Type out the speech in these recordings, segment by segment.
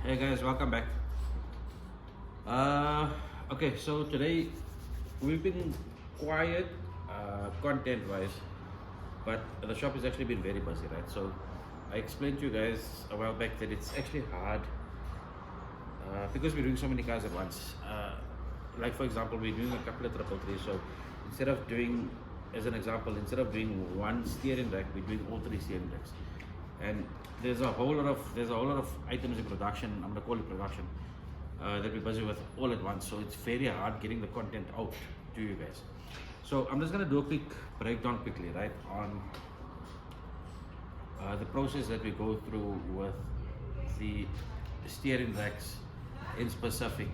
Hey guys, welcome back. Okay, so today we've been quiet content wise, but the shop has actually been very busy, right? So I explained to you guys a while back that it's actually hard because we're doing so many cars at once. Like for example, we're doing a couple of 333, so instead of doing, as an example, instead of doing one steering rack, we're doing all three steering racks. And there's a whole lot of items in production. I'm gonna call it production that we're busy with all at once. So it's very hard getting the content out to you guys. So I'm just gonna do a quick breakdown quickly, right, on the process that we go through with the steering racks in specific,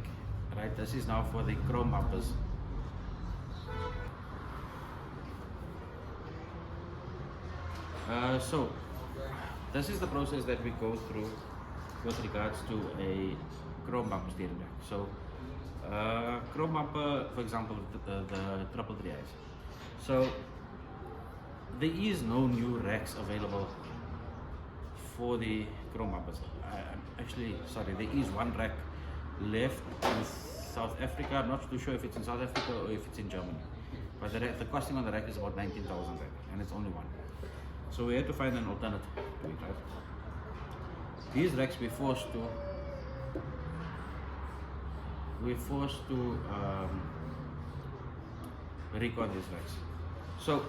right? This is now for the chrome bumpers. So this is the process that we go through with regards to a chrome bumper steering rack. So chrome bumper, for example, the 333Is. So there is no new racks available for the chrome bumpers. I'm actually sorry, there is one rack left in South Africa. I'm not too sure if it's in South Africa or if it's in Germany, but the costing on the rack is about 19,000 and it's only one. So we had to find an alternative to it, right? These racks we're forced to recon these racks. So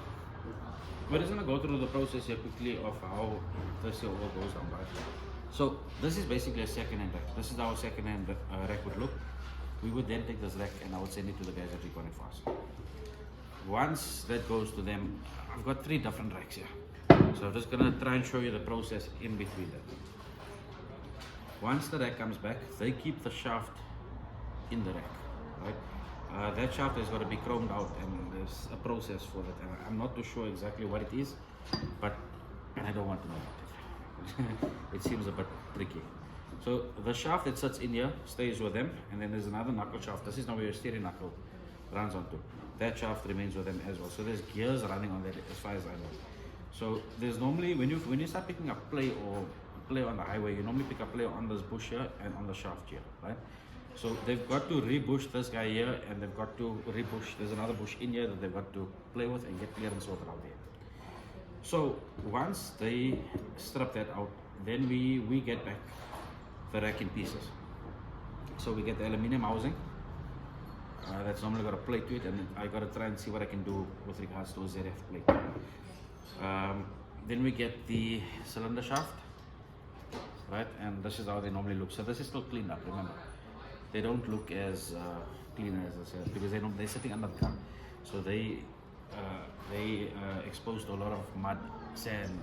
we're just gonna go through the process here quickly of how this here all goes down, right? So this is basically a second-hand rack. This is how a second-hand rack would look. We would then take this rack and I would send it to the guys at Recon it for us. Once that goes to them, I've got 3 different racks here. So I'm just gonna try and show you the process in between that. Once the rack comes back, they keep the shaft in the rack, right? That shaft has got to be chromed out, and there's a process for that. And I'm not too sure exactly what it is, but I don't want to know about it. It seems a bit tricky. So the shaft that sits in here stays with them, and then there's another knuckle shaft. This is now where your steering knuckle runs onto. That shaft remains with them as well. So there's gears running on that as far as I know. So there's normally, when you start picking up play or play on the highway, you normally pick up play on this bush here and on the shaft here, right? So they've got to rebush this guy here, and they've got to rebush, there's another bush in here that they've got to play with and get clearance sorted out there. So once they strip that out, then we get back the rack in pieces. So we get the aluminium housing, that's normally got a plate to it, and I got to try and see what I can do with regards to a ZF plate. Then we get the cylinder shaft, right, and this is how they normally look. So this is still cleaned up, remember. They don't look as clean as this here because they're sitting under the car. So they exposed to a lot of mud, sand,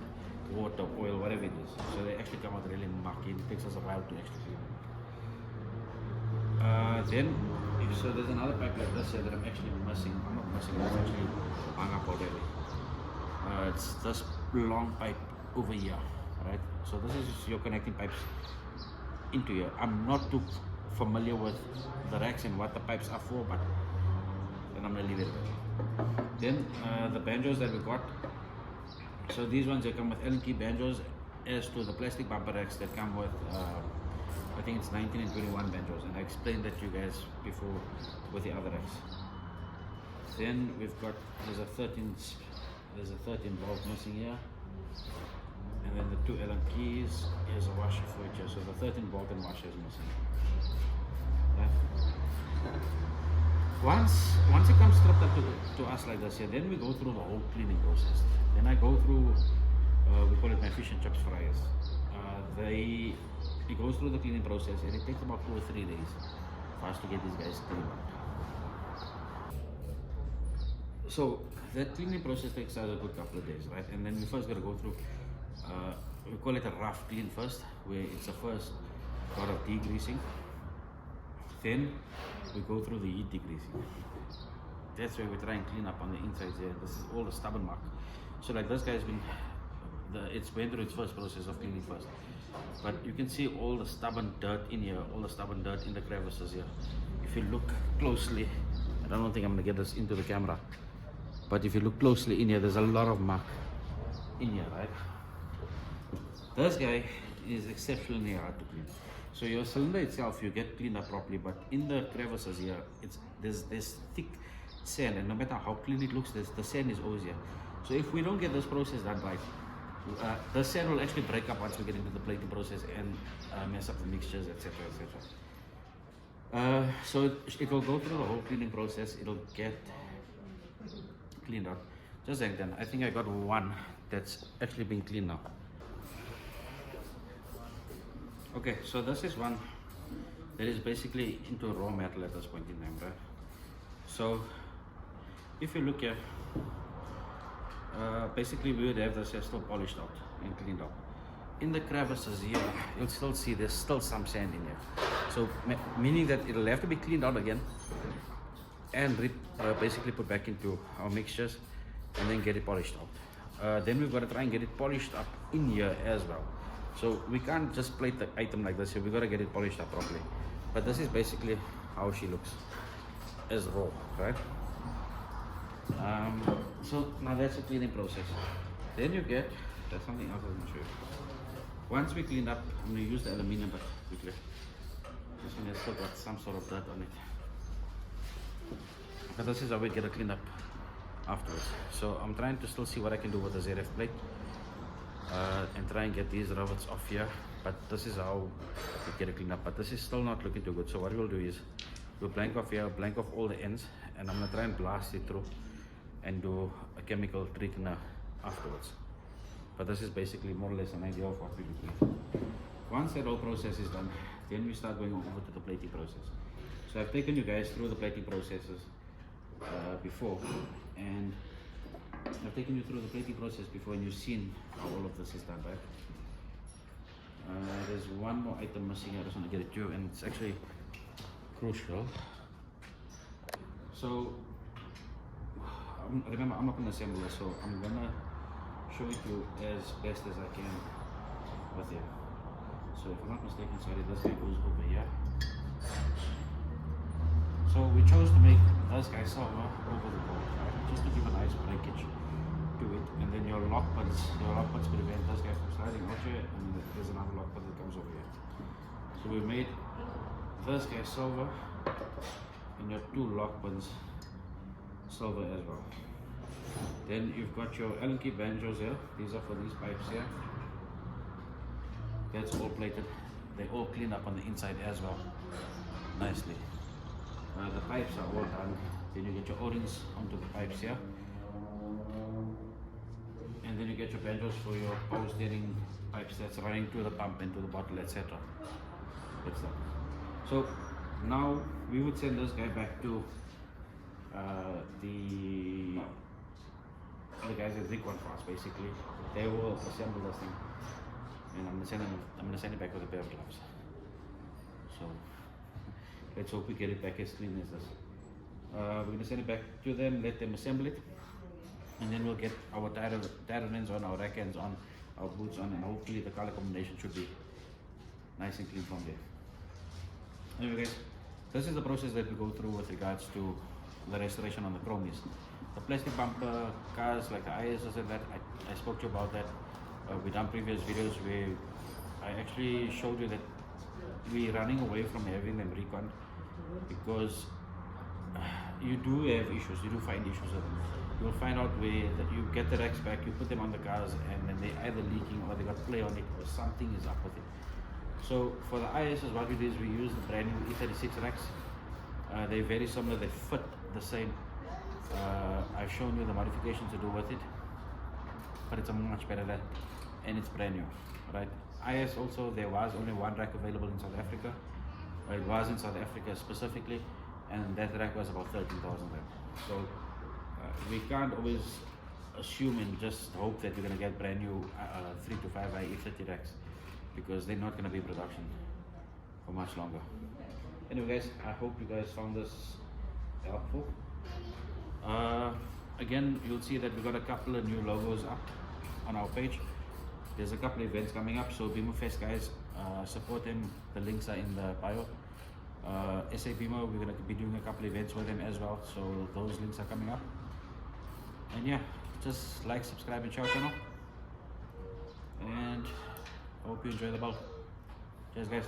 water, oil, whatever it is. So they actually come out really mucky. It takes us a while to actually clean them. So there's another pipe like this here that I'm actually missing. I'm not missing, it's actually hung up already. It's this long pipe over here, right? So this is your connecting pipes into here. I'm not too familiar with the racks and what the pipes are for, but then I'm gonna leave it there. Then the banjos that we got. So these ones, they come with Allen key banjos, as to the plastic bumper racks that come with I think it's 19 and 21 banjos, and I explained that to you guys before with the other racks. Then we've got, there's a 13 bolt missing here, and then the 2 Allen keys. Here's a washer for it here, so the 13 bolt and washer is missing. Right. Once it comes stripped up to us like this here, then we go through the whole cleaning process. Then I go through, we call it my fish and chips fryers. It goes through the cleaning process, and it takes about 2 or 3 days for us to get these guys cleaned up. So that cleaning process takes us a good couple of days, right? And then we first got to go through, we call it a rough clean first, where it's the first lot of degreasing. Then we go through the heat degreasing. That's where we try and clean up on the insides here. This is all the stubborn mark. So like this guy's been, it's went through its first process of cleaning first. But you can see all the stubborn dirt in here, all the stubborn dirt in the crevices here. If you look closely, I don't think I'm gonna get this into the camera, but if you look closely in here, there's a lot of mark in here, right? This guy is exceptionally hard to clean. So your cylinder itself, you get cleaned up properly, but in the crevices here, there's thick sand, and no matter how clean it looks, the sand is always here. So if we don't get this process done right, the sand will actually break up once we get into the plating process and mess up the mixtures, etc., etc. So it will go through the whole cleaning process. It'll get cleaned up. Just like then, I think I got one that's actually been cleaned now. Okay, so this is one that is basically into raw metal at this point in time, right? So if you look here, basically we would have this here still polished out and cleaned up. In the crevices here, you'll still see there's still some sand in here. So meaning that it'll have to be cleaned out again and basically put back into our mixtures and then get it polished out. Then we've got to try and get it polished up in here as well. So we can't just plate the item like this here, we've got to get it polished up properly. But this is basically how she looks as raw, right? So now that's the cleaning process. Then you get, that's something else I'm going to show you. Once we cleaned up, I'm going to use the aluminium but quickly. This one has still got some sort of dirt on it. But this is how we get it cleaned up afterwards. So I'm trying to still see what I can do with the ZF plate and try and get these rivets off here. But this is how we get it cleaned up. But this is still not looking too good. So what we'll do is we'll blank off here, blank off all the ends, and I'm going to try and blast it through and do a chemical treatment afterwards. But this is basically more or less an idea of what we're looking at. Once that whole process is done, then we start going over to the plating process. So I've taken you guys through the plating processes before, and I've taken you through the plating process before, and you've seen how all of this is done, right? There's one more item missing. I just want to get it to you, and it's actually crucial. So remember, I'm not going to assemble this, so I'm going to show it to you as best as I can with you. So if I'm not mistaken, sorry, this guy goes over here. So we chose to make this guy silver over the board, right? Just to give a nice breakage to it, and then your lock buds prevent this guy from sliding out here, and there's another lock bud that comes over here. So we made this guy silver, and your two lock buds silver as well. Then you've got your Allen key banjos here. These are for these pipes here. That's all plated. They all clean up on the inside as well, nicely. The pipes are all done. Then you get your O-rings onto the pipes here, and then you get your banjos for your power steering pipes that's running to the pump and to the bottle, etc. That's that. So now we would send this guy back to the guys at Zik one for us. Basically, they will assemble this thing, and I'm gonna send it back with a pair of gloves. So let's hope we get it back as clean as this. We're gonna send it back to them, let them assemble it, and then we'll get our tire ends on, our rack ends on, our boots on, and hopefully the color combination should be nice and clean from there. Anyway guys, this is the process that we go through with regards to the restoration on the chromies. The plastic bumper cars like the ISs and that, I spoke to you about that. We've done previous videos where I actually showed you that we're running away from having them recon because you do have issues, you do find issues with them. You'll find out where that you get the racks back, you put them on the cars, and then they're either leaking or they got play on it or something is up with it. So for the ISs, what we do is we use the brand new E36 racks. They're very similar, they fit the same. I've shown you the modifications to do with it, but it's a much better rack and it's brand new, right? IS also, there was only one rack available in South Africa. It was in South Africa specifically, and that rack was about 13,000 rand. So we can't always assume and just hope that you're going to get brand new 3 to 5 E30 racks, because they're not going to be in production for much longer. Anyway guys, I hope you guys found this helpful. Again, you'll see that we've got a couple of new logos up on our page. There's a couple of events coming up, so Beemerfest guys, support them. The links are in the bio. SA Beemer, we're going to be doing a couple of events with them as well, so those links are coming up. And yeah, just like, subscribe and share our channel, and I hope you enjoy the build. Cheers guys.